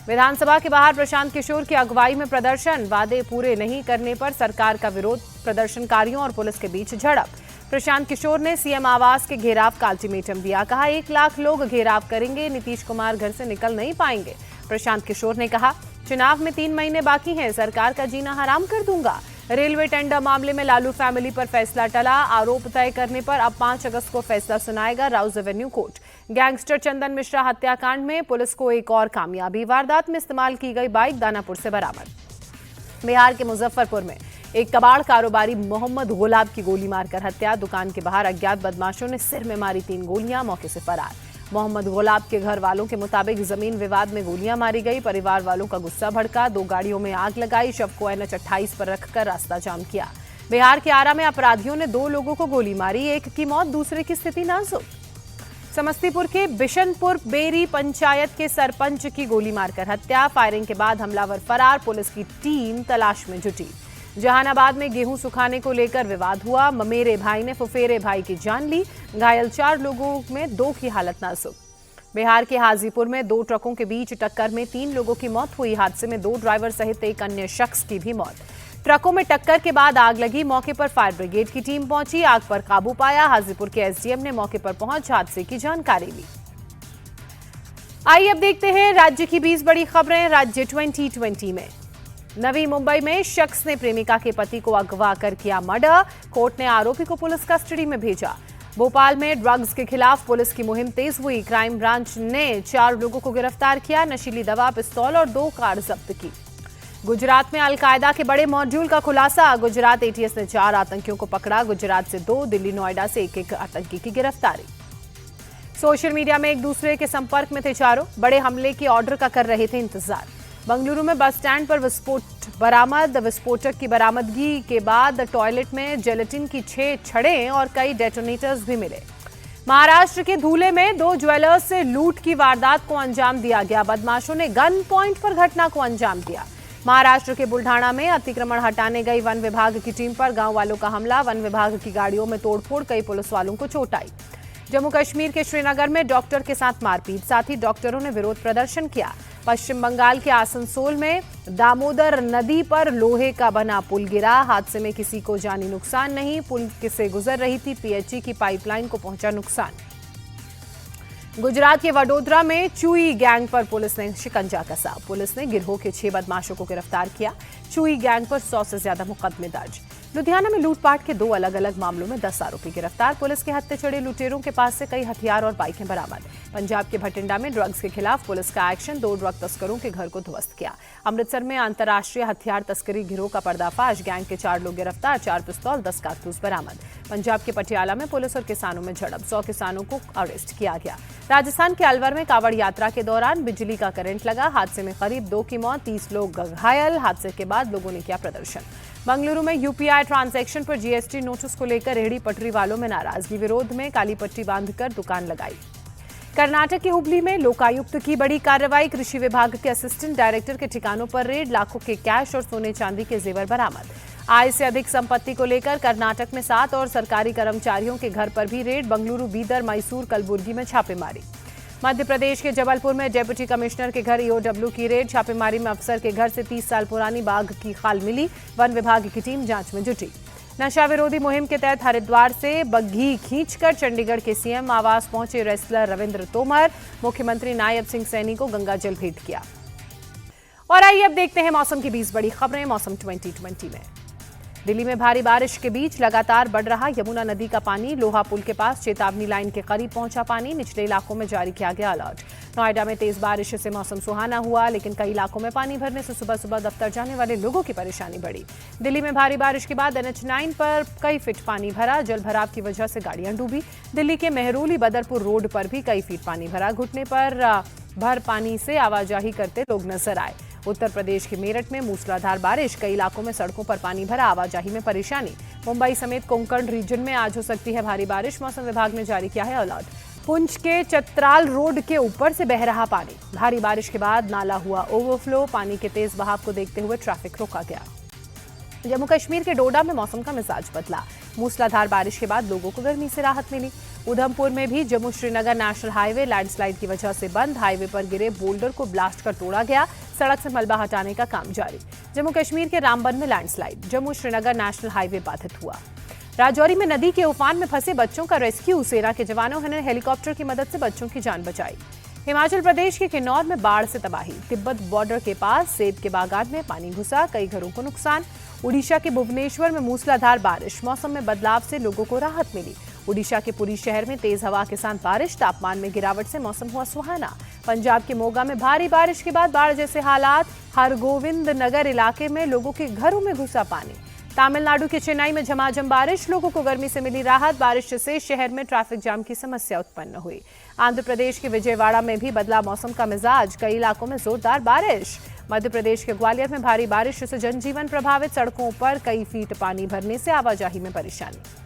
विधानसभा के बाहर प्रशांत किशोर की अगुवाई में प्रदर्शन, वादे पूरे नहीं करने पर सरकार का विरोध, प्रदर्शनकारियों और पुलिस के बीच झड़प। प्रशांत किशोर ने सीएम आवास के घेराव का अल्टीमेटम दिया, कहा 1 लाख लोग घेराव करेंगे, नीतीश कुमार घर से निकल नहीं पाएंगे। प्रशांत किशोर ने कहा चुनाव में 3 महीने बाकी हैं, सरकार का जीना हराम कर दूंगा। रेलवे टेंडर मामले में लालू फैमिली पर फैसला टला, आरोप तय करने पर अब 5 अगस्त को फैसला सुनाएगा राउज एवेन्यू कोर्ट। गैंगस्टर चंदन मिश्रा हत्याकांड में पुलिस को एक और कामयाबी, वारदात में इस्तेमाल की गई बाइक दानापुर से बरामद। बिहार के मुजफ्फरपुर में एक कबाड़ कारोबारी मोहम्मद गुलाब की गोली मारकर हत्या, दुकान के बाहर अज्ञात बदमाशों ने सिर में मारी 3 गोलियां, मौके से फरार। मोहम्मद गुलाब के घर वालों के मुताबिक जमीन विवाद में गोलियां मारी गई, परिवार वालों का गुस्सा भड़का, 2 गाड़ियों में आग लगाई, शव को NH 28 पर रखकर रास्ता जाम किया। बिहार के आरा में अपराधियों ने 2 लोगों को गोली मारी, एक की मौत, दूसरे की स्थिति नाजुक। समस्तीपुर के बिशनपुर बेरी पंचायत के सरपंच की गोली मारकर हत्या, फायरिंग के बाद हमलावर फरार, पुलिस की टीम तलाश में जुटी। जहानाबाद में गेहूं सुखाने को लेकर विवाद हुआ, ममेरे भाई ने फुफेरे भाई की जान ली, घायल 4 लोगों में 2 की हालत नाजुक। बिहार के हाजीपुर में 2 ट्रकों के बीच टक्कर में 3 लोगों की मौत हुई, हादसे में 2 ड्राइवर सहित एक अन्य शख्स की भी मौत। ट्रकों में टक्कर के बाद आग लगी, मौके पर फायर ब्रिगेड की टीम पहुंची, आग पर काबू पाया। हाजीपुर के SDM ने मौके पर पहुंच हादसे की जानकारी ली। आइए अब देखते हैं राज्य की 20 बड़ी खबरें राज्य 2020 में। नवी मुंबई में शख्स ने प्रेमिका के पति को अगवा कर किया मर्डर, कोर्ट ने आरोपी को पुलिस कस्टडी में भेजा। भोपाल में ड्रग्स के खिलाफ पुलिस की मुहिम तेज हुई, क्राइम ब्रांच ने 4 लोगों को गिरफ्तार किया, नशीली दवा, पिस्तौल और 2 कार जब्त की। गुजरात में अलकायदा के बड़े मॉड्यूल का खुलासा, गुजरात ATS ने 4 आतंकियों को पकड़ा, गुजरात से 2, दिल्ली नोएडा से एक आतंकी की गिरफ्तारी। सोशल मीडिया में एक दूसरे के संपर्क में थे चारों, बड़े हमले की ऑर्डर का कर रहे थे इंतजार। बंगलुरु में बस स्टैंड पर विस्फोट बरामद, विस्फोटक की बरामदगी के बाद टॉयलेट में जेलेटिन की 6 छड़ें और कई डेटोनेटर्स भी मिले। महाराष्ट्र के धूले में 2 ज्वेलर्स से लूट की वारदात को अंजाम दिया गया, बदमाशों ने गन पॉइंट पर घटना को अंजाम दिया। महाराष्ट्र के बुल्ढाना में अतिक्रमण हटाने गई वन विभाग की टीम पर गांव वालों का हमला, वन विभाग की गाड़ियों में तोड़फोड़, कई पुलिस वालों को चोट आई। जम्मू कश्मीर के श्रीनगर में डॉक्टर के साथ मारपीट, साथ ही डॉक्टरों ने विरोध प्रदर्शन किया। पश्चिम बंगाल के आसनसोल में दामोदर नदी पर लोहे का बना पुल गिरा, हादसे में किसी को जानी नुकसान नहीं, पुल से गुजर रही थी PHE की पाइपलाइन को पहुंचा नुकसान। गुजरात के वडोदरा में चुई गैंग पर पुलिस ने शिकंजा कसा, पुलिस ने गिरोह के 6 बदमाशों को गिरफ्तार किया। चुई गैंग पर 100 से ज्यादा मुकदमे दर्ज। लुधियाना में लूटपाट के 2 अलग अलग मामलों में 10 आरोपी गिरफ्तार, पुलिस के हत्थे चढ़े लुटेरों के पास से कई हथियार और बाइकें बरामद। पंजाब के भटिंडा में ड्रग्स के खिलाफ पुलिस का एक्शन, 2 ड्रग तस्करों के घर को ध्वस्त किया। अमृतसर में अंतर्राष्ट्रीय हथियार तस्करी गिरोह का पर्दाफाश, गैंग के 4 लोग गिरफ्तार, 4 पिस्तौल, 10 कारतूस बरामद। पंजाब के पटियाला में पुलिस और किसानों में झड़प, 100 किसानों को अरेस्ट किया गया। राजस्थान के अलवर में कावड़ यात्रा के दौरान बिजली का करंट लगा, हादसे में करीब 2 की मौत, 30 लोग घायल, हादसे के बाद लोगों ने किया प्रदर्शन। बंगलुरु में UPI ट्रांजैक्शन पर GST नोटिस को लेकर रेहड़ी पटरी वालों में नाराजगी, विरोध में काली पट्टी बांधकर दुकान लगाई। कर्नाटक के हुबली में लोकायुक्त की बड़ी कार्रवाई, कृषि विभाग के असिस्टेंट डायरेक्टर के ठिकानों पर रेड, लाखों के कैश और सोने चांदी के जेवर बरामद। आय से अधिक संपत्ति को लेकर कर्नाटक में 7 और सरकारी कर्मचारियों के घर पर भी रेड, बंगलुरु, बीदर, मैसूर, कलबुर्गी में छापेमारी। मध्य प्रदेश के जबलपुर में डिप्टी कमिश्नर के घर EOW की रेड, छापेमारी में अफसर के घर से 30 साल पुरानी बाघ की खाल मिली, वन विभाग की टीम जांच में जुटी। नशा विरोधी मुहिम के तहत हरिद्वार से बग्घी खींचकर चंडीगढ़ के CM आवास पहुंचे रेसलर रविंद्र तोमर, मुख्यमंत्री नायब सिंह सैनी को गंगाजल भेंट किया। और आइए अब देखते हैं मौसम की 20 बड़ी खबरें मौसम 2020 में। दिल्ली में भारी बारिश के बीच लगातार बढ़ रहा यमुना नदी का पानी, लोहा पुल के पास चेतावनी लाइन के करीब पहुंचा पानी, निचले इलाकों में जारी किया गया अलर्ट। नोएडा में तेज बारिश से मौसम सुहाना हुआ, लेकिन कई इलाकों में पानी भरने से सुबह सुबह दफ्तर जाने वाले लोगों की परेशानी बढ़ी। दिल्ली में भारी बारिश के बाद NH 9 पर कई फीट पानी भरा, जल भराव की वजह से गाड़ियां डूबी। दिल्ली के मेहरोली बदरपुर रोड पर भी कई फीट पानी भरा, घुटने पर भर पानी से आवाजाही करते लोग नजर आए। उत्तर प्रदेश के मेरठ में मूसलाधार बारिश, कई इलाकों में सड़कों पर पानी भरा, आवाजाही में परेशानी। मुंबई समेत कोंकण रीजन में आज हो सकती है भारी बारिश, मौसम विभाग ने जारी किया है अलर्ट। पुंछ के चतराल रोड के ऊपर से बह रहा पानी, भारी बारिश के बाद नाला हुआ ओवरफ्लो, पानी के तेज बहाव को देखते हुए ट्रैफिक रोका गया। जम्मू कश्मीर के डोडा में मौसम का मिजाज बदला, मूसलाधार बारिश के बाद लोगों को गर्मी से राहत मिली। उधमपुर में भी Jammu Srinagar national highway landslide की वजह से बंद। हाईवे पर गिरे बोल्डर को ब्लास्ट कर तोड़ा गया। सड़क से मलबा हटाने का काम जारी। जम्मू कश्मीर के रामबन में landslide. Jammu Srinagar national highway बाधित हुआ। राजौरी में नदी के उफान में फंसे बच्चों का रेस्क्यू। सेना के जवानों ने हेलीकॉप्टर की मदद से बच्चों की जान बचाई। हिमाचल प्रदेश के किन्नौर में बाढ़ से तबाही। तिब्बत बॉर्डर के पास सेब के बागान में पानी घुसा, कई घरों को नुकसान। उड़ीसा के भुवनेश्वर में मूसलाधार बारिश। मौसम में बदलाव से लोगों को राहत मिली। उड़ीसा के पुरी शहर में तेज हवा के साथ बारिश। तापमान में गिरावट से मौसम हुआ सुहाना। पंजाब के मोगा में भारी बारिश के बाद बाढ़ जैसे हालात। हरगोविंद नगर इलाके में लोगों के घरों में घुसा पानी। तमिलनाडु के चेन्नई में झमाझम बारिश। लोगों को गर्मी से मिली राहत। बारिश से शहर में ट्रैफिक जाम की समस्या उत्पन्न हुई। आंध्र प्रदेश के विजयवाड़ा में भी बदला मौसम का मिजाज। कई इलाकों में जोरदार बारिश। मध्य प्रदेश के ग्वालियर में भारी बारिश से जनजीवन प्रभावित। सड़कों पर कई फीट पानी भरने से आवाजाही में परेशानी।